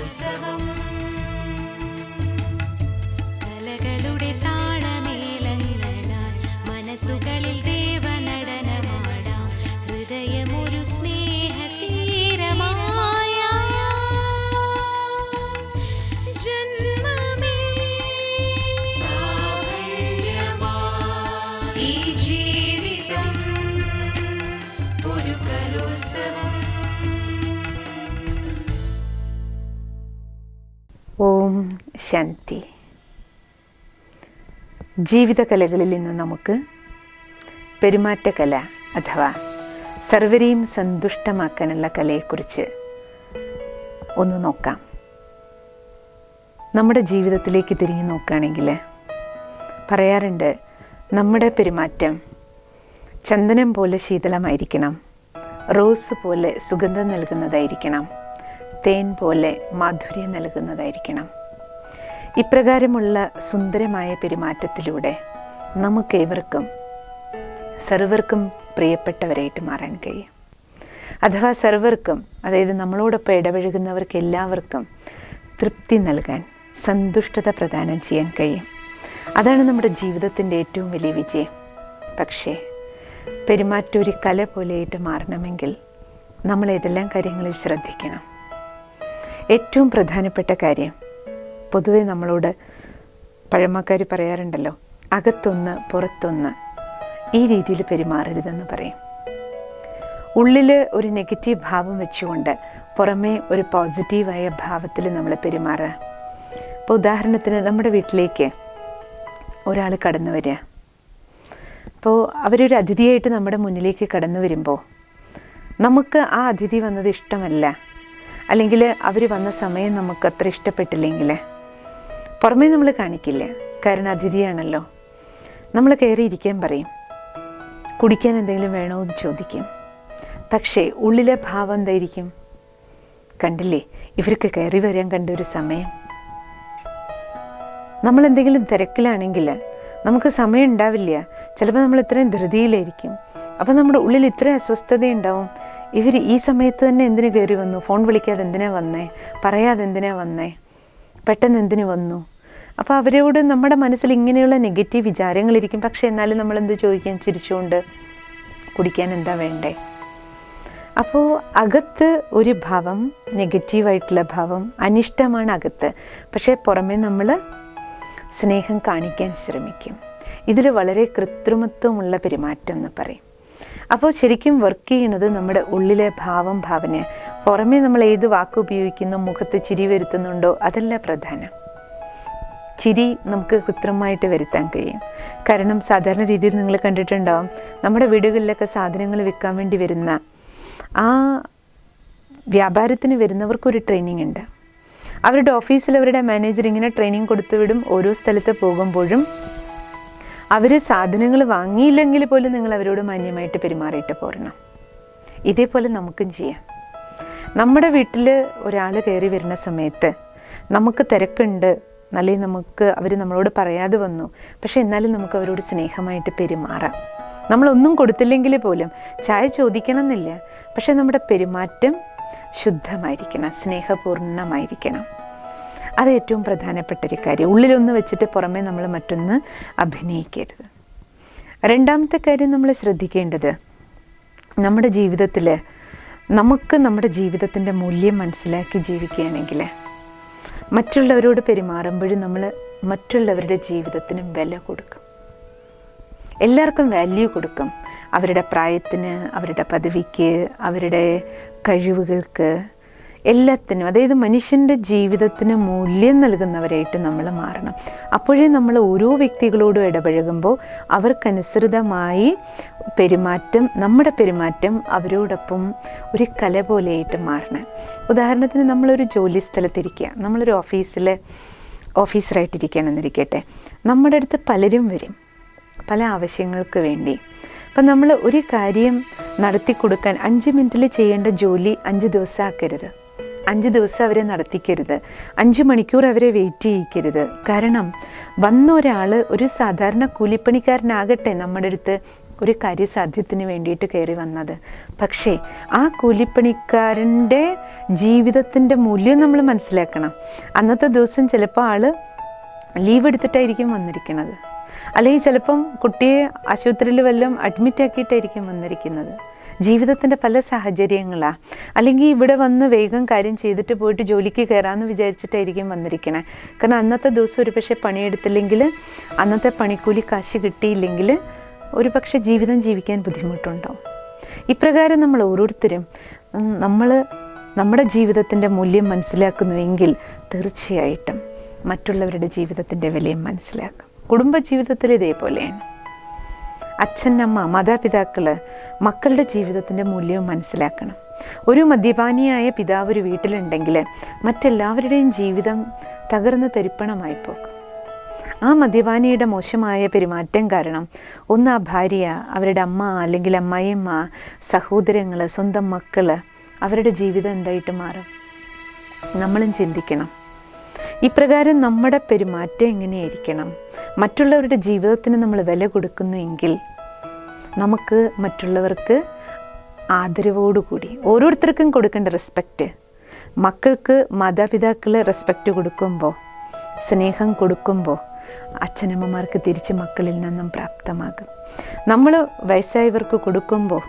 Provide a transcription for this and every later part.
കലോത്സവം. കലകളുടെ താളമേളങ്ങളാൽ മനസ്സുകളിൽ ദേവനടനമാടാം. ഹൃദയമൊരു സ്നേഹതീരമായ ജന്മമേ സാഫല്യമായി. ഈ ജീവിതം ഒരു കലോത്സവം. ഓം ശാന്തി. ജീവിതകലകളിൽ നിന്ന് നമുക്ക് പെരുമാറ്റക്കല അഥവാ സർവരെയും സന്തുഷ്ടമാക്കാനുള്ള കലയെക്കുറിച്ച് ഒന്ന് നോക്കാം. നമ്മുടെ ജീവിതത്തിലേക്ക് തിരിഞ്ഞു നോക്കുകയാണെങ്കിൽ പറയാറുണ്ട്, നമ്മുടെ പെരുമാറ്റം ചന്ദനം പോലെ ശീതളമായിരിക്കണം, റോസ് പോലെ സുഗന്ധം നൽകുന്നതായിരിക്കണം, തേൻ പോലെ മാധുര്യം നൽകുന്നതായിരിക്കണം. ഇപ്രകാരമുള്ള സുന്ദരമായ പെരുമാറ്റത്തിലൂടെ നമുക്കേവർക്കും സർവർക്കും പ്രിയപ്പെട്ടവരായിട്ട് മാറാൻ കഴിയും. അഥവാ സർവർക്കും, അതായത് നമ്മളോടൊപ്പം ഇടപഴകുന്നവർക്ക് എല്ലാവർക്കും തൃപ്തി നൽകാൻ, സന്തുഷ്ടത പ്രദാനം ചെയ്യാൻ കഴിയും. അതാണ് നമ്മുടെ ജീവിതത്തിൻ്റെ ഏറ്റവും വലിയ വിജയം. പക്ഷേ പെരുമാറ്റം ഒരു കല പോലെയായിട്ട് മാറണമെങ്കിൽ നമ്മൾ ഏതെല്ലാം കാര്യങ്ങളിൽ ശ്രദ്ധിക്കണം? ഏറ്റവും പ്രധാനപ്പെട്ട കാര്യം, പൊതുവെ നമ്മളോട് പഴമക്കാർ പറയാറുണ്ടല്ലോ, അകത്തൊന്ന് പുറത്തൊന്ന്, ഈ രീതിയിൽ പെരുമാറരുതെന്ന് പറയും. ഉള്ളിൽ ഒരു നെഗറ്റീവ് ഭാവം വെച്ചുകൊണ്ട് പുറമേ ഒരു പോസിറ്റീവായ ഭാവത്തിൽ നമ്മൾ പെരുമാറുക. ഇപ്പോൾ ഉദാഹരണത്തിന് നമ്മുടെ വീട്ടിലേക്ക് ഒരാൾ കടന്നു വരിക. അപ്പോൾ അവരൊരു അതിഥിയായിട്ട് നമ്മുടെ മുന്നിലേക്ക് കടന്നു വരുമ്പോൾ നമുക്ക് ആ അതിഥി വന്നത് ഇഷ്ടമല്ല, അല്ലെങ്കിൽ അവർ വന്ന സമയം നമുക്ക് അത്ര ഇഷ്ടപ്പെട്ടില്ലെങ്കിൽ പുറമേ നമ്മൾ കാണിക്കില്ല, കാരണം അതിഥിയാണല്ലോ. നമ്മൾ കയറിയിരിക്കാൻ പറയും, കുടിക്കാൻ എന്തെങ്കിലും വേണോ എന്ന് ചോദിക്കും. പക്ഷേ ഉള്ളിലെ ഭാവം എന്തായിരിക്കും? കണ്ടില്ലേ, ഇവർക്ക് കയറി വരാൻ കണ്ട ഒരു സമയം. നമ്മളെന്തെങ്കിലും തിരക്കിലാണെങ്കിൽ നമുക്ക് സമയം ഉണ്ടാവില്ല, ചിലപ്പോൾ നമ്മൾ ഇത്രയും ധൃതിയിലായിരിക്കും. അപ്പോൾ നമ്മുടെ ഉള്ളിൽ ഇത്രയും അസ്വസ്ഥതയുണ്ടാവും. ഇവർ ഈ സമയത്ത് തന്നെ എന്തിനു കയറി വന്നു, ഫോൺ വിളിക്കാതെ എന്തിനാ വന്നേ, പറയാതെ എന്തിനാ വന്നേ, പെട്ടെന്ന് എന്തിനു വന്നു. അപ്പോൾ അവരോട് നമ്മുടെ മനസ്സിൽ ഇങ്ങനെയുള്ള നെഗറ്റീവ് വിചാരങ്ങളിരിക്കും. പക്ഷേ എന്നാലും നമ്മളെന്ത് ചോദിക്കാൻ, ചിരിച്ചുകൊണ്ട് കുടിക്കാൻ എന്താ വേണ്ടേ. അപ്പോൾ അകത്ത് ഒരു ഭാവം, നെഗറ്റീവായിട്ടുള്ള ഭാവം, അനിഷ്ടമാണ് അകത്ത്. പക്ഷേ പുറമേ നമ്മൾ സ്നേഹം കാണിക്കാൻ ശ്രമിക്കും. ഇതിൽ വളരെ കൃത്രിമത്വമുള്ള പെരുമാറ്റം എന്ന് പറയും. അപ്പോൾ ശരിക്കും വർക്ക് ചെയ്യണത് നമ്മുടെ ഉള്ളിലെ ഭാവം, ഭാവന. പുറമേ നമ്മൾ ഏത് വാക്ക് ഉപയോഗിക്കുന്നു, മുഖത്ത് ചിരി വരുത്തുന്നുണ്ടോ, അതല്ല പ്രധാനം. ചിരി നമുക്ക് കൃത്രിമമായിട്ട് വരുത്താൻ കഴിയും. കാരണം സാധാരണ രീതിയിൽ നിങ്ങൾ കണ്ടിട്ടുണ്ടാവും, നമ്മുടെ വീടുകളിലൊക്കെ സാധനങ്ങൾ വിൽക്കാൻ വേണ്ടി വരുന്ന ആ വ്യാപാരത്തിന് വരുന്നവർക്കൊരു ട്രെയിനിങ് ഉണ്ട്. അവരുടെ ഓഫീസിൽ അവരുടെ മാനേജർ ഇങ്ങനെ ട്രെയിനിങ് കൊടുത്തു വിടും. ഓരോ സ്ഥലത്ത് പോകുമ്പോഴും അവർ സാധനങ്ങൾ വാങ്ങിയില്ലെങ്കിൽ പോലും നിങ്ങൾ അവരോട് മാന്യമായിട്ട് പെരുമാറിയിട്ട് പോരണം. ഇതേപോലെ നമുക്കും ചെയ്യാം. നമ്മുടെ വീട്ടിൽ ഒരാൾ കയറി വരുന്ന സമയത്ത് നമുക്ക് തിരക്കുണ്ട്, അല്ലെങ്കിൽ നമുക്ക് അവർ നമ്മളോട് പറയാതെ വന്നു, പക്ഷെ എന്നാലും നമുക്ക് അവരോട് സ്നേഹമായിട്ട് പെരുമാറാം. നമ്മളൊന്നും കൊടുത്തില്ലെങ്കിൽ പോലും ചായ ചോദിക്കണം എന്നില്ല, പക്ഷെ നമ്മുടെ പെരുമാറ്റം ശുദ്ധമായിരിക്കണം, സ്നേഹപൂർണ്ണമായിരിക്കണം. അത് ഏറ്റവും പ്രധാനപ്പെട്ടൊരു കാര്യം. ഉള്ളിലൊന്ന് വെച്ചിട്ട് പുറമേ നമ്മൾ മറ്റൊന്ന് അഭിനയിക്കരുത്. രണ്ടാമത്തെ കാര്യം നമ്മൾ ശ്രദ്ധിക്കേണ്ടത്, നമ്മുടെ ജീവിതത്തിൽ നമുക്ക് നമ്മുടെ ജീവിതത്തിൻ്റെ മൂല്യം മനസ്സിലാക്കി ജീവിക്കുകയാണെങ്കിൽ മറ്റുള്ളവരോട് പെരുമാറുമ്പോഴും നമ്മൾ മറ്റുള്ളവരുടെ ജീവിതത്തിനും വില കൊടുക്കും. എല്ലാവർക്കും വാല്യൂ കൊടുക്കും. അവരുടെ പ്രായത്തിന്, അവരുടെ പദവിക്ക്, അവരുടെ കഴിവുകൾക്ക്, എല്ലാത്തിനും. അതായത് മനുഷ്യൻ്റെ ജീവിതത്തിന് മൂല്യം നൽകുന്നവരായിട്ട് നമ്മൾ മാറണം. അപ്പോഴേ നമ്മൾ ഓരോ വ്യക്തികളോടും ഇടപഴകുമ്പോൾ അവർക്കനുസൃതമായി പെരുമാറ്റം, നമ്മുടെ പെരുമാറ്റം അവരോടൊപ്പം ഒരു കല പോലെയായിട്ട് മാറണം. ഉദാഹരണത്തിന് നമ്മളൊരു ജോലി സ്ഥലത്തിരിക്കുക, നമ്മളൊരു ഓഫീസറായിട്ടിരിക്കുകയാണെന്നിരിക്കട്ടെ. നമ്മുടെ അടുത്ത് പലരും വരും പല ആവശ്യങ്ങൾക്ക് വേണ്ടി. അപ്പം നമ്മൾ ഒരു കാര്യം നടത്തി കൊടുക്കാൻ 5 മിനിറ്റിൽ ചെയ്യേണ്ട ജോലി 5 ദിവസം ആക്കരുത്, 5 ദിവസം അവരെ നടത്തിക്കരുത്, 5 മണിക്കൂർ അവരെ വെയിറ്റ് ചെയ്യിക്കരുത്. കാരണം വന്ന ഒരാൾ ഒരു സാധാരണ കൂലിപ്പണിക്കാരനാകട്ടെ നമ്മുടെ അടുത്ത് ഒരു കാര്യസാധ്യത്തിന് വേണ്ടിയിട്ട് കയറി വന്നത്. പക്ഷേ ആ കൂലിപ്പണിക്കാരൻ്റെ ജീവിതത്തിൻ്റെ മൂല്യം നമ്മൾ മനസ്സിലാക്കണം. അന്നത്തെ ദിവസം ചിലപ്പോൾ ആൾ ലീവ് എടുത്തിട്ടായിരിക്കും വന്നിരിക്കുന്നത്, അല്ലെങ്കിൽ ചിലപ്പം കുട്ടിയെ ആശുപത്രിയിൽ വല്ലതും അഡ്മിറ്റ് ആക്കിയിട്ടായിരിക്കും വന്നിരിക്കുന്നത്. ജീവിതത്തിൻ്റെ പല സാഹചര്യങ്ങളാണ്. അല്ലെങ്കിൽ ഇവിടെ വന്ന് വേഗം കാര്യം ചെയ്തിട്ട് പോയിട്ട് ജോലിക്ക് കയറാമെന്ന് വിചാരിച്ചിട്ടായിരിക്കും വന്നിരിക്കണേ. കാരണം അന്നത്തെ ദിവസം ഒരു പക്ഷേ പണിയെടുത്തില്ലെങ്കിൽ, അന്നത്തെ പണിക്കൂലി കാശ് കിട്ടിയില്ലെങ്കിൽ ഒരു പക്ഷേ ജീവിതം ജീവിക്കാൻ ബുദ്ധിമുട്ടുണ്ടാവും. ഇപ്രകാരം നമ്മൾ ഓരോരുത്തരും നമ്മുടെ ജീവിതത്തിൻ്റെ മൂല്യം മനസ്സിലാക്കുന്നുവെങ്കിൽ തീർച്ചയായിട്ടും മറ്റുള്ളവരുടെ ജീവിതത്തിൻ്റെ വിലയും മനസ്സിലാക്കും. കുടുംബജീവിതത്തിൽ ഇതേപോലെയാണ്. അച്ഛൻ, അമ്മ, മാതാപിതാക്കൾ മക്കളുടെ ജീവിതത്തിൻ്റെ മൂല്യവും മനസ്സിലാക്കണം. ഒരു മദ്യപാനിയായ പിതാവ് ഒരു വീട്ടിലുണ്ടെങ്കിൽ മറ്റെല്ലാവരുടെയും ജീവിതം തകർന്ന് തരിപ്പണമായി പോകും. ആ മദ്യപാനിയുടെ മോശമായ പെരുമാറ്റം കാരണം ഒന്ന് ആ ഭാര്യ, അവരുടെ അമ്മ അല്ലെങ്കിൽ അമ്മായിയമ്മ, സഹോദരങ്ങൾ, സ്വന്തം മക്കൾ, അവരുടെ ജീവിതം എന്തായിട്ട് മാറും? നമ്മളും ചിന്തിക്കണം. ഇപ്രകാരം നമ്മുടെ പെരുമാറ്റം എങ്ങനെയായിരിക്കണം? മറ്റുള്ളവരുടെ ജീവിതത്തിന് നമ്മൾ വില കൊടുക്കുന്നുവെങ്കിൽ നമുക്ക് മറ്റുള്ളവർക്ക് ആദരവോടുകൂടി ഓരോരുത്തർക്കും കൊടുക്കേണ്ട റെസ്പെക്റ്റ്, മക്കൾക്ക് മാതാപിതാക്കൾ റെസ്പെക്റ്റ് കൊടുക്കുമ്പോൾ, സ്നേഹം കൊടുക്കുമ്പോൾ അച്ഛനമ്മമാർക്ക് തിരിച്ച് മക്കളിൽ നിന്നും പ്രാപ്തമാകും. നമ്മൾ വയസ്സായവർക്ക് കൊടുക്കുമ്പോൾ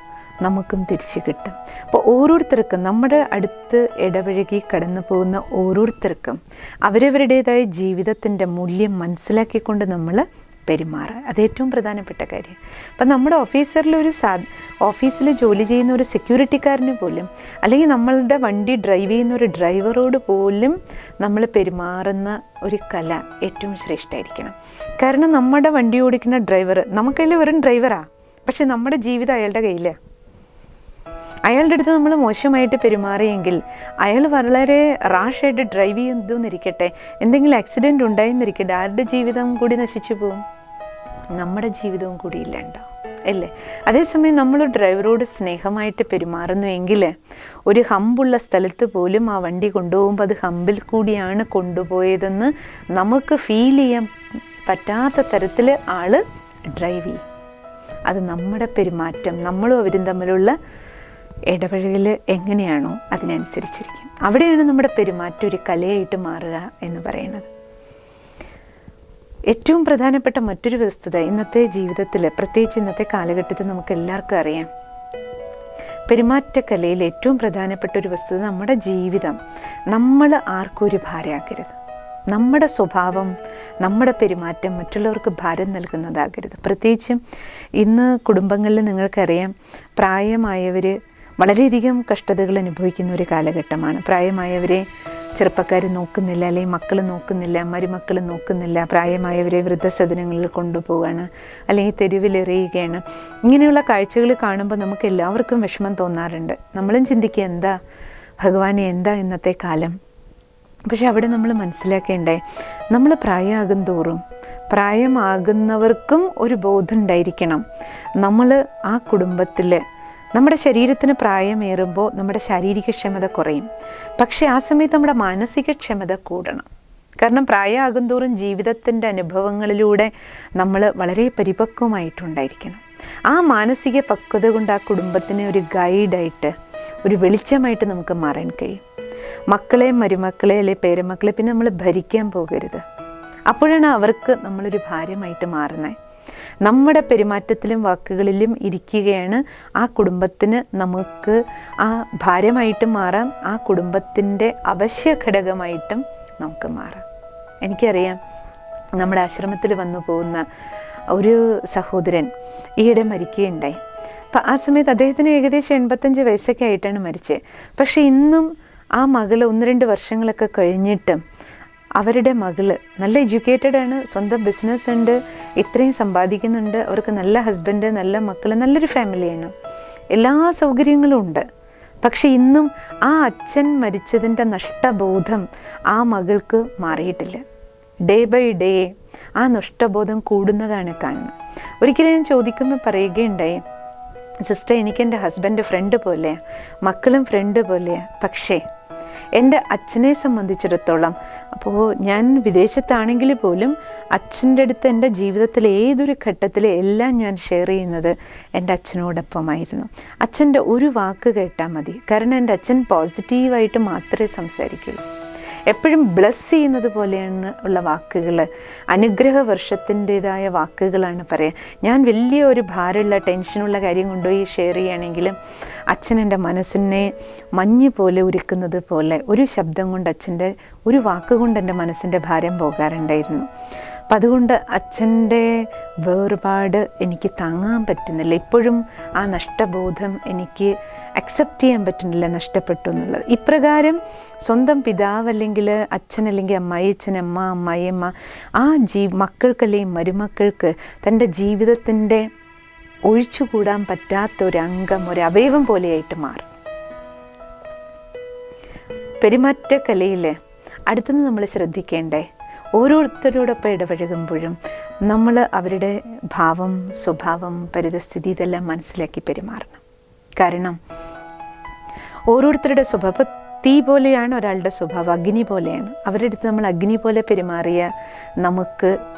നമുക്കും തിരിച്ച് കിട്ടും. അപ്പോൾ ഓരോരുത്തർക്കും, നമ്മുടെ അടുത്ത് ഇടപഴകി കടന്നു പോകുന്ന ഓരോരുത്തർക്കും അവരവരുടേതായ ജീവിതത്തിൻ്റെ മൂല്യം മനസ്സിലാക്കിക്കൊണ്ട് നമ്മൾ പെരുമാറുക. അത് ഏറ്റവും പ്രധാനപ്പെട്ട കാര്യം. അപ്പം നമ്മുടെ ഓഫീസിൽ ജോലി ചെയ്യുന്ന ഒരു സെക്യൂരിറ്റിക്കാരന് പോലും, അല്ലെങ്കിൽ നമ്മളുടെ വണ്ടി ഡ്രൈവ് ചെയ്യുന്ന ഒരു ഡ്രൈവറോട് പോലും നമ്മൾ പെരുമാറുന്ന ഒരു കല ഏറ്റവും ശ്രേഷ്ഠമായിരിക്കണം. കാരണം നമ്മുടെ വണ്ടി ഓടിക്കുന്ന ഡ്രൈവർ നമുക്കതിൽ വെറും ഡ്രൈവറാണ്, പക്ഷെ നമ്മുടെ ജീവിതം അയാളുടെ കയ്യിലാണ്. അയാളുടെ അടുത്ത് നമ്മൾ മോശമായിട്ട് പെരുമാറിയെങ്കിൽ അയാൾ വളരെ റാഷായിട്ട് ഡ്രൈവ് ചെയ്യുന്നതെന്നിരിക്കട്ടെ, എന്തെങ്കിലും ആക്സിഡൻറ്റ് ഉണ്ടായെന്നിരിക്കട്ടെ, ആരുടെ ജീവിതം കൂടി നശിച്ചു പോവും? നമ്മുടെ ജീവിതവും കൂടി ഇല്ലാണ്ടാവും അല്ലേ? അതേസമയം നമ്മൾ ഡ്രൈവറോട് സ്നേഹമായിട്ട് പെരുമാറുന്നുവെങ്കിൽ ഒരു ഹമ്പുള്ള സ്ഥലത്ത് പോലും ആ വണ്ടി കൊണ്ടുപോകുമ്പോൾ അത് ഹമ്പിൽ കൂടിയാണ് കൊണ്ടുപോയതെന്ന് നമുക്ക് ഫീൽ ചെയ്യാൻ പറ്റാത്ത തരത്തിൽ ആൾ ഡ്രൈവ് ചെയ്യും. അത് നമ്മുടെ പെരുമാറ്റം, നമ്മളും അവരും തമ്മിലുള്ള ഇടപഴകൽ എങ്ങനെയാണോ അതിനനുസരിച്ചിരിക്കും. അവിടെയാണ് നമ്മുടെ പെരുമാറ്റം ഒരു കലയായിട്ട് മാറുക എന്ന് പറയുന്നത്. ഏറ്റവും പ്രധാനപ്പെട്ട മറ്റൊരു വസ്തുത ഇന്നത്തെ ജീവിതത്തിൽ, പ്രത്യേകിച്ച് ഇന്നത്തെ കാലഘട്ടത്തിൽ നമുക്ക് എല്ലാവർക്കും അറിയാം, പെരുമാറ്റ കലയിൽ ഏറ്റവും പ്രധാനപ്പെട്ട ഒരു വസ്തുത നമ്മുടെ ജീവിതം നമ്മൾ ആർക്കും ഒരു ഭാരമാക്കരുത്. നമ്മുടെ സ്വഭാവം, നമ്മുടെ പെരുമാറ്റം മറ്റുള്ളവർക്ക് ഭാരം നൽകുന്നതാകരുത്. പ്രത്യേകിച്ചും ഇന്ന് കുടുംബങ്ങളിൽ നിങ്ങൾക്കറിയാം, പ്രായമായവർ വളരെയധികം കഷ്ടതകൾ അനുഭവിക്കുന്ന ഒരു കാലഘട്ടമാണ്. പ്രായമായവരെ ചെറുപ്പക്കാർ നോക്കുന്നില്ല, അല്ലെങ്കിൽ മക്കൾ നോക്കുന്നില്ല, മരുമക്കൾ നോക്കുന്നില്ല. പ്രായമായവരെ വൃദ്ധസദനങ്ങളിൽ കൊണ്ടുപോവുകയാണ്, അല്ലെങ്കിൽ തെരുവിലെറിയുകയാണ്. ഇങ്ങനെയുള്ള കാഴ്ചകൾ കാണുമ്പോൾ നമുക്ക് എല്ലാവർക്കും വിഷമം തോന്നാറുണ്ട്. നമ്മളും ചിന്തിക്കുക, എന്താ ഭഗവാനെ, എന്താ ഇന്നത്തെ കാലം? പക്ഷെ അവിടെ നമ്മൾ മനസ്സിലാക്കേണ്ടേ, നമ്മൾ പ്രായമാകും തോറും പ്രായമാകുന്നവർക്കും ഒരു ബോധം ഉണ്ടായിരിക്കണം. നമ്മൾ ആ കുടുംബത്തിൽ, നമ്മുടെ ശരീരത്തിന് പ്രായമേറുമ്പോൾ നമ്മുടെ ശാരീരിക ക്ഷമത കുറയും, പക്ഷേ ആ സമയത്ത് നമ്മുടെ മാനസിക ക്ഷമത കൂടണം. കാരണം പ്രായമാകും തോറും ജീവിതത്തിൻ്റെ അനുഭവങ്ങളിലൂടെ നമ്മൾ വളരെ പരിപക്വമായിട്ടുണ്ടായിരിക്കണം. ആ മാനസിക പക്വത കൊണ്ട് ആ കുടുംബത്തിന് ഒരു ഗൈഡായിട്ട്, ഒരു വെളിച്ചമായിട്ട് നമുക്ക് മാറാൻ കഴിയും. മക്കളെ, മരുമക്കളെ, അല്ലെ പേരമക്കളെ പിന്നെ നമ്മൾ ഭരിക്കാൻ പോകരുത്. അപ്പോഴാണ് അവർക്ക് നമ്മളൊരു ഭാരമായിട്ട് മാറുന്നത്. നമ്മുടെ പെരുമാറ്റത്തിലും വാക്കുകളിലും ഇരിക്കുകയാണ് ആ കുടുംബത്തിന് നമുക്ക് ആ ഭാരമായിട്ടും മാറാം, ആ കുടുംബത്തിൻ്റെ അവശ്യ ഘടകമായിട്ടും നമുക്ക് മാറാം. എനിക്കറിയാം, നമ്മുടെ ആശ്രമത്തിൽ വന്നു പോകുന്ന ഒരു സഹോദരൻ ഈയിടെ മരിക്കുകയുണ്ടായി. അപ്പം ആ സമയത്ത് അദ്ദേഹത്തിന് ഏകദേശം 85 വയസ്സൊക്കെ ആയിട്ടാണ് മരിച്ചത്. പക്ഷേ ഇന്നും ആ മകൾ 1-2 വർഷങ്ങളൊക്കെ കഴിഞ്ഞിട്ടും അവരുടെ മകള് നല്ല എഡ്യൂക്കേറ്റഡ് ആണ്, സ്വന്തം ബിസിനസ് ഉണ്ട്, ഇത്രയും സമ്പാദിക്കുന്നുണ്ട്, അവർക്ക് നല്ല ഹസ്ബൻഡ്, നല്ല മക്കൾ, നല്ലൊരു ഫാമിലിയാണ്, എല്ലാ സൗകര്യങ്ങളും ഉണ്ട്. പക്ഷെ ഇന്നും ആ അച്ഛൻ മരിച്ചതിൻ്റെ നഷ്ടബോധം ആ മകൾക്ക് മാറിയിട്ടില്ല. ഡേ ബൈ ഡേ ആ നഷ്ടബോധം കൂടുന്നതാണ് കാണുന്നത്. ഒരിക്കലും ഞാൻ ചോദിക്കുമ്പോൾ പറയുകയുണ്ടായി, സിസ്റ്റർ, എനിക്കെൻ്റെ ഹസ്ബൻഡ് ഫ്രണ്ട് പോലെയാണ്, മക്കളും ഫ്രണ്ട് പോലെയാണ്, പക്ഷേ എൻ്റെ അച്ഛനെ സംബന്ധിച്ചിടത്തോളം, അപ്പോൾ ഞാൻ വിദേശത്താണെങ്കിൽ പോലും അച്ഛൻ്റെ അടുത്ത് എൻ്റെ ജീവിതത്തിലെ ഏതൊരു ഘട്ടത്തിൽ എല്ലാം ഞാൻ ഷെയർ ചെയ്യുന്നത് എൻ്റെ അച്ഛനോടൊപ്പമായിരുന്നു. അച്ഛൻ്റെ ഒരു വാക്ക് കേട്ടാൽ മതി, കാരണം എൻ്റെ അച്ഛൻ പോസിറ്റീവായിട്ട് മാത്രമേ സംസാരിക്കുള്ളൂ. എപ്പോഴും ബ്ലെസ് ചെയ്യുന്നത് പോലെയാണ് ഉള്ള വാക്കുകൾ, അനുഗ്രഹ വർഷത്തിൻ്റെതായ വാക്കുകളാണ് പറയുക. ഞാൻ വലിയ ഒരു ഭാരമുള്ള ടെൻഷനുള്ള കാര്യം കൊണ്ടുപോയി ഷെയർ ചെയ്യുകയാണെങ്കിലും അച്ഛൻ എൻ്റെ മനസ്സിനെ മഞ്ഞ് പോലെ ഉരുക്കുന്നത് പോലെ ഒരു ശബ്ദം കൊണ്ട്, അച്ഛൻ്റെ ഒരു വാക്കുകൊണ്ട് എൻ്റെ മനസ്സിൻ്റെ ഭാരം പോകാറുണ്ടായിരുന്നു. അപ്പം അതുകൊണ്ട് അച്ഛൻ്റെ വേർപാട് എനിക്ക് താങ്ങാൻ പറ്റുന്നില്ല. ഇപ്പോഴും ആ നഷ്ടബോധം എനിക്ക് അക്സെപ്റ്റ് ചെയ്യാൻ പറ്റുന്നില്ല, നഷ്ടപ്പെട്ടു എന്നുള്ളത്. ഇപ്രകാരം സ്വന്തം പിതാവ് അല്ലെങ്കിൽ അച്ഛൻ അല്ലെങ്കിൽ അമ്മായിയച്ഛൻ, അമ്മായിയമ്മ ആ മക്കൾക്ക് അല്ലെങ്കിൽ മരുമക്കൾക്ക് തൻ്റെ ജീവിതത്തിൻ്റെ ഒഴിച്ചുകൂടാൻ പറ്റാത്ത ഒരു അംഗം, ഒരു അവയവം പോലെയായിട്ട് മാറും. പെരുമാറ്റ കലയിൽ അടുത്തുനിന്ന് നമ്മൾ ശ്രദ്ധിക്കേണ്ടേ, ഓരോരുത്തരോടൊപ്പം ഇടപഴകുമ്പോഴും നമ്മൾ അവരുടെ ഭാവം, സ്വഭാവം, പരിതസ്ഥിതി ഇതെല്ലാം മനസ്സിലാക്കി പെരുമാറണം. കാരണം ഓരോരുത്തരുടെ സ്വഭാവം തീ പോലെയാണ് ഒരാളുടെ സ്വഭാവം, അഗ്നി പോലെയാണ്. അവരുടെ അടുത്ത് നമ്മൾ അഗ്നി പോലെ പെരുമാറിയ നമുക്ക്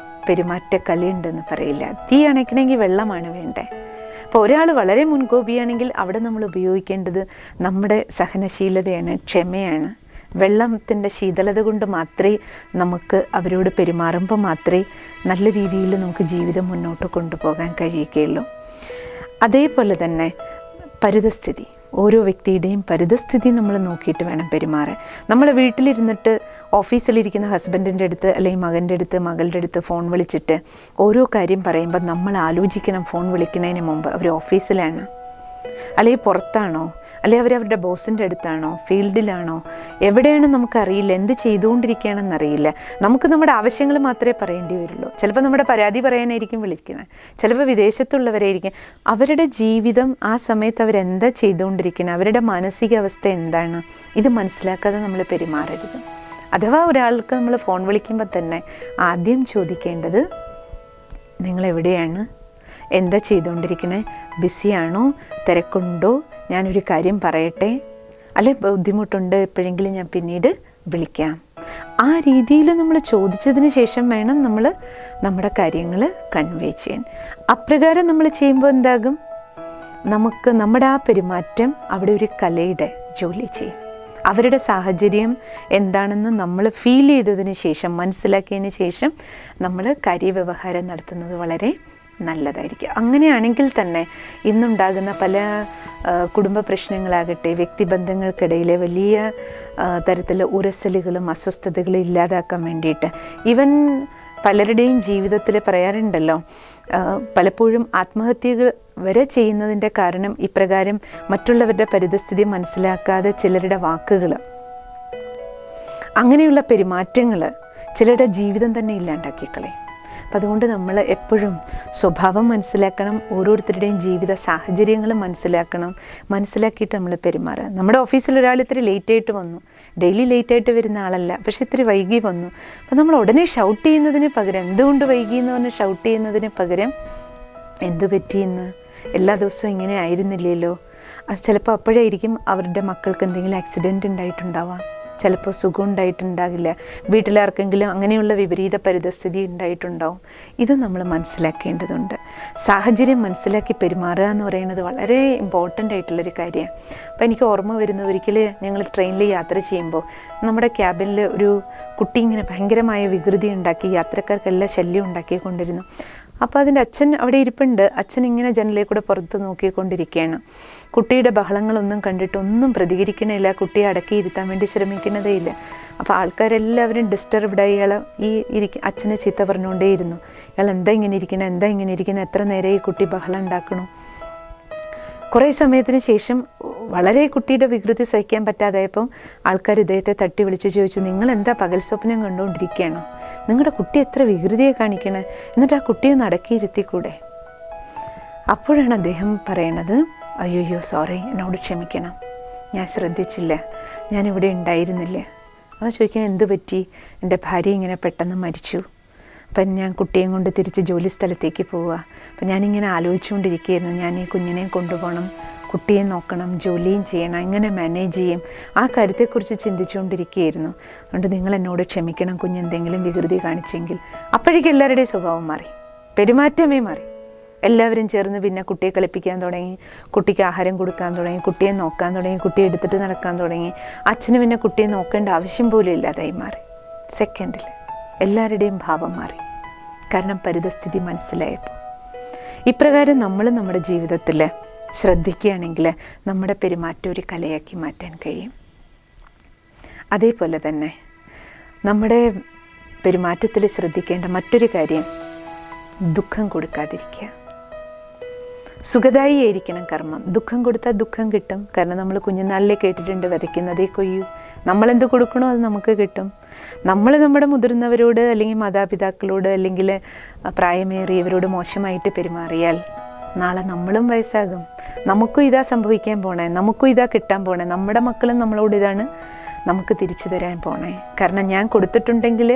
പെരുമാറ്റ കലയുണ്ടെന്ന് പറയില്ല. തീ അണയ്ക്കണമെങ്കിൽ വെള്ളമാണ് വേണ്ടേ. അപ്പോൾ ഒരാൾ വളരെ മുൻകോപിയാണെങ്കിൽ അവിടെ നമ്മൾ ഉപയോഗിക്കേണ്ടത് നമ്മുടെ സഹനശീലതയാണ്, ക്ഷമയാണ്. വെള്ളത്തിൻ്റെ ശീതളത കൊണ്ട് മാത്രമേ നമുക്ക് അവരോട് പെരുമാറുമ്പോൾ മാത്രമേ നല്ല രീതിയിൽ നമുക്ക് ജീവിതം മുന്നോട്ട് കൊണ്ടുപോകാൻ കഴിയുകയുള്ളൂ. അതേപോലെ തന്നെ പരിതസ്ഥിതി, ഓരോ വ്യക്തിയുടെയും പരിതസ്ഥിതി നമ്മൾ നോക്കിയിട്ട് വേണം പെരുമാറാൻ. നമ്മൾ വീട്ടിലിരുന്നിട്ട് ഓഫീസിലിരിക്കുന്ന ഹസ്ബൻഡിൻ്റെ അടുത്ത് അല്ലെങ്കിൽ മകൻ്റെ അടുത്ത്, മകളുടെ അടുത്ത് ഫോൺ വിളിച്ചിട്ട് ഓരോ കാര്യം പറയുമ്പോൾ നമ്മൾ ആലോചിക്കണം, ഫോൺ വിളിക്കുന്നതിന് മുമ്പ് അവർ ഓഫീസിലാണ്, അല്ലെങ്കിൽ പുറത്താണോ, അല്ലെങ്കിൽ അവരവരുടെ ബോസിൻ്റെ അടുത്താണോ, ഫീൽഡിലാണോ, എവിടെയാണ് നമുക്കറിയില്ല, എന്ത് ചെയ്തുകൊണ്ടിരിക്കുകയാണെന്നറിയില്ല. നമുക്ക് നമ്മുടെ ആവശ്യങ്ങൾ മാത്രമേ പറയേണ്ടി വരുള്ളൂ. ചിലപ്പോൾ നമ്മുടെ പരാതി പറയാനായിരിക്കും വിളിക്കുന്നത്, ചിലപ്പോൾ വിദേശത്തുള്ളവരായിരിക്കും. അവരുടെ ജീവിതം ആ സമയത്ത് അവരെന്താ ചെയ്തുകൊണ്ടിരിക്കുന്നത്, അവരുടെ മാനസികാവസ്ഥ എന്താണ്, ഇത് മനസ്സിലാക്കാതെ നമ്മൾ പെരുമാറരുത്. അഥവാ ഒരാൾക്ക് നമ്മൾ ഫോൺ വിളിക്കുമ്പോൾ തന്നെ ആദ്യം ചോദിക്കേണ്ടത്, നിങ്ങളെവിടെയാണ്, എന്താ ചെയ്തുകൊണ്ടിരിക്കണേ, ബിസിയാണോ, തിരക്കുണ്ടോ, ഞാനൊരു കാര്യം പറയട്ടെ, അല്ലെ ബുദ്ധിമുട്ടുണ്ട്, എപ്പോഴെങ്കിലും ഞാൻ പിന്നീട് വിളിക്കാം. ആ രീതിയിൽ നമ്മൾ ചോദിച്ചതിന് ശേഷം വേണം നമ്മൾ നമ്മുടെ കാര്യങ്ങൾ കൺവേ ചെയ്യാൻ. അപ്രകാരം നമ്മൾ ചെയ്യുമ്പോൾ എന്താകും, നമുക്ക് നമ്മുടെ ആ പെരുമാറ്റം അവിടെ ഒരു കലയുടെ ജോലി ചെയ്യും. അവരുടെ സാഹചര്യം എന്താണെന്ന് നമ്മൾ ഫീൽ ചെയ്തതിന് ശേഷം, മനസ്സിലാക്കിയതിന് ശേഷം നമ്മൾ കാര്യവ്യവഹാരം നടത്തുന്നത് വളരെ നല്ലതായിരിക്കും. അങ്ങനെയാണെങ്കിൽ തന്നെ ഇന്നുണ്ടാകുന്ന പല കുടുംബ പ്രശ്നങ്ങളാകട്ടെ, വ്യക്തിബന്ധങ്ങൾക്കിടയിലെ വലിയ തരത്തിലുള്ള ഉരസലുകളും അസ്വസ്ഥതകളും ഇല്ലാതാക്കാൻ വേണ്ടിയിട്ട്, ഈവൻ പലരുടെയും ജീവിതത്തിൽ പറയാറുണ്ടല്ലോ, പലപ്പോഴും ആത്മഹത്യകൾ വരെ ചെയ്യുന്നതിൻ്റെ കാരണം ഇപ്രകാരം മറ്റുള്ളവരുടെ പരിതസ്ഥിതി മനസ്സിലാക്കാതെ ചിലരുടെ വാക്കുകൾ, അങ്ങനെയുള്ള പെരുമാറ്റങ്ങൾ ചിലരുടെ ജീവിതം തന്നെ ഇല്ലാണ്ടാക്കിക്കളയും. അപ്പം അതുകൊണ്ട് നമ്മൾ എപ്പോഴും സ്വഭാവം മനസ്സിലാക്കണം, ഓരോരുത്തരുടെയും ജീവിത സാഹചര്യങ്ങൾ മനസ്സിലാക്കിയിട്ട് നമ്മൾ പെരുമാറുക. നമ്മുടെ ഓഫീസിൽ ഒരാൾ ഇത്തിരി ലേറ്റായിട്ട് വന്നു, ഡെയിലി ലേറ്റായിട്ട് വരുന്ന ആളല്ല, പക്ഷെ ഇത്തിരി വൈകി വന്നു. അപ്പം നമ്മൾ ഉടനെ ഷൗട്ട് ചെയ്യുന്നതിന് പകരം, എന്തുകൊണ്ട് വൈകി എന്ന് പറഞ്ഞ് ഷൗട്ട് ചെയ്യുന്നതിന് പകരം, എന്തു പറ്റിയെന്ന്, എല്ലാ ദിവസവും ഇങ്ങനെ ആയിരുന്നില്ലല്ലോ, അത് ചിലപ്പോൾ അപ്പോഴായിരിക്കും അവരുടെ മക്കൾക്ക് എന്തെങ്കിലും ആക്സിഡൻറ്റ് ഉണ്ടായിട്ടുണ്ടാവാം, ചിലപ്പോൾ സുഖം ഉണ്ടായിട്ടുണ്ടാകില്ല, വീട്ടിലാർക്കെങ്കിലും അങ്ങനെയുള്ള വിപരീത പരിതസ്ഥിതി ഉണ്ടായിട്ടുണ്ടാവും. ഇത് നമ്മൾ മനസ്സിലാക്കേണ്ടതുണ്ട്. സാഹചര്യം മനസ്സിലാക്കി പെരുമാറുക എന്ന് പറയുന്നത് വളരെ ഇമ്പോർട്ടൻ്റ് ആയിട്ടുള്ളൊരു കാര്യമാണ്. അപ്പോൾ എനിക്ക് ഓർമ്മ വരുന്നത്, ഒരിക്കൽ ഞങ്ങൾ ട്രെയിനിൽ യാത്ര ചെയ്യുമ്പോൾ നമ്മുടെ ക്യാബിനിൽ ഒരു കുട്ടി ഇങ്ങനെ ഭയങ്കരമായ വികൃതി ഉണ്ടാക്കി യാത്രക്കാർക്കെല്ലാം ശല്യം ഉണ്ടാക്കിക്കൊണ്ടിരുന്നു. അപ്പോൾ അതിൻ്റെ അച്ഛൻ അവിടെ ഇരിപ്പുണ്ട്. അച്ഛൻ ഇങ്ങനെ ജനലിൽ കൂടെ പുറത്ത് നോക്കിക്കൊണ്ടിരിക്കുകയാണ്. കുട്ടിയുടെ ബഹളങ്ങളൊന്നും കണ്ടിട്ട് ഒന്നും പ്രതികരിക്കണില്ല, കുട്ടിയെ അടക്കിയിരുത്താൻ വേണ്ടി ശ്രമിക്കുന്നതേ ഇല്ല. അപ്പോൾ ആൾക്കാരെല്ലാവരും ഡിസ്റ്റർബ്ഡായി അച്ഛനെ ചീത്ത പറഞ്ഞുകൊണ്ടേയിരുന്നു. ഇയാൾ എന്താ ഇങ്ങനെ ഇരിക്കണം, എത്ര നേരം ഈ കുട്ടി ബഹളം ഉണ്ടാക്കണു. കുറേ സമയത്തിന് ശേഷം വളരെ കുട്ടിയുടെ വികൃതി സഹിക്കാൻ പറ്റാതായപ്പം ആൾക്കാർ ഇദ്ദേഹത്തെ തട്ടി വിളിച്ച് ചോദിച്ചു, നിങ്ങൾ എന്താ പകൽ സ്വപ്നം കണ്ടുകൊണ്ടിരിക്കുകയാണോ? നിങ്ങളുടെ കുട്ടി എത്ര വികൃതിയെ കാണിക്കണേ, എന്നിട്ട് ആ കുട്ടിയെ ഒന്ന് അടക്കിയിരുത്തിക്കൂടെ? അപ്പോഴാണ് അദ്ദേഹം പറയണത്, അയ്യോ സോറി, എന്നോട് ക്ഷമിക്കണം, ഞാൻ ശ്രദ്ധിച്ചില്ല, ഞാനിവിടെ ഉണ്ടായിരുന്നില്ല. അവൻ ചോദിക്കും, എന്ത് പറ്റി? എൻ്റെ ഭാര്യ ഇങ്ങനെ പെട്ടെന്ന് മരിച്ചു, അപ്പം ഞാൻ കുട്ടിയെയും കൊണ്ട് തിരിച്ച് ജോലി സ്ഥലത്തേക്ക് പോവുക. അപ്പം ഞാനിങ്ങനെ ആലോചിച്ചുകൊണ്ടിരിക്കുകയായിരുന്നു, ഞാൻ ഈ കുഞ്ഞിനെയും കൊണ്ടുപോകണം, കുട്ടിയെ നോക്കണം, ജോലിയും ചെയ്യണം, എങ്ങനെ മാനേജ് ചെയ്യും, ആ കാര്യത്തെക്കുറിച്ച് ചിന്തിച്ചുകൊണ്ടിരിക്കുകയായിരുന്നു. അതുകൊണ്ട് നിങ്ങൾ എന്നോട് ക്ഷമിക്കണം കുഞ്ഞെന്തെങ്കിലും വികൃതി കാണിച്ചെങ്കിൽ. അപ്പോഴേക്കും എല്ലാവരുടെയും സ്വഭാവം മാറി, പെരുമാറ്റമേ മാറി. എല്ലാവരും ചേർന്ന് പിന്നെ കുട്ടിയെ കളിപ്പിക്കാൻ തുടങ്ങി, കുട്ടിക്ക് ആഹാരം കൊടുക്കാൻ തുടങ്ങി, കുട്ടിയെ നോക്കാൻ തുടങ്ങി, കുട്ടിയെ എടുത്തിട്ട് നടക്കാൻ തുടങ്ങി. അച്ഛന് പിന്നെ കുട്ടിയെ നോക്കേണ്ട ആവശ്യം പോലും ഇല്ലാതായി മാറി. സെക്കൻഡിൽ എല്ലാവരുടെയും ഭാവം മാറി. കാരണം പരിതസ്ഥിതി മനസ്സിലായപ്പോൾ. ഇപ്രകാരം നമ്മൾ നമ്മുടെ ജീവിതത്തിൽ ശ്രദ്ധിക്കുകയാണെങ്കിൽ നമ്മുടെ പെരുമാറ്റം ഒരു കലയാക്കി മാറ്റാൻ കഴിയും. അതേപോലെ തന്നെ നമ്മുടെ പെരുമാറ്റത്തിൽ ശ്രദ്ധിക്കേണ്ട മറ്റൊരു കാര്യം ദുഃഖം കൊടുക്കാതിരിക്കുക. സുഖദായിയായിരിക്കണം കർമ്മം. ദുഃഖം കൊടുത്താൽ ദുഃഖം കിട്ടും. കാരണം നമ്മൾ കുഞ്ഞുനാളിലേ കേട്ടിട്ടുണ്ട്, വിതയ്ക്കുന്നതേ കൊയ്യൂ. നമ്മളെന്ത് കൊടുക്കണോ അത് നമുക്ക് കിട്ടും. നമ്മൾ നമ്മുടെ മുതിർന്നവരോട് അല്ലെങ്കിൽ മാതാപിതാക്കളോട് അല്ലെങ്കിൽ പ്രായമേറിയവരോട് മോശമായിട്ട് പെരുമാറിയാൽ നാളെ നമ്മളും വയസ്സാകും. നമുക്കും ഇതാ സംഭവിക്കാൻ പോണേ, നമുക്കും ഇതാ കിട്ടാൻ പോണേ, നമ്മുടെ മക്കളും നമ്മളോട് ഇതാണ് നമുക്ക് തിരിച്ചു തരാൻ പോണേ. കാരണം ഞാൻ കൊടുത്തിട്ടുണ്ടെങ്കിൽ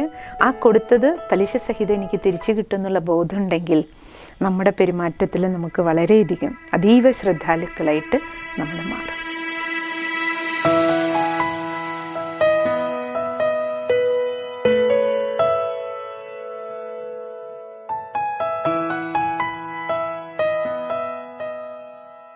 ആ കൊടുത്തത് പലിശ സഹിതം എനിക്ക് തിരിച്ചു കിട്ടുമെന്നുള്ള ബോധമുണ്ടെങ്കിൽ നമ്മുടെ പെരുമാറ്റത്തിൽ നമുക്ക് വളരെയധികം അതീവ ശ്രദ്ധാലുക്കളായിട്ട് നമ്മൾ മാറും.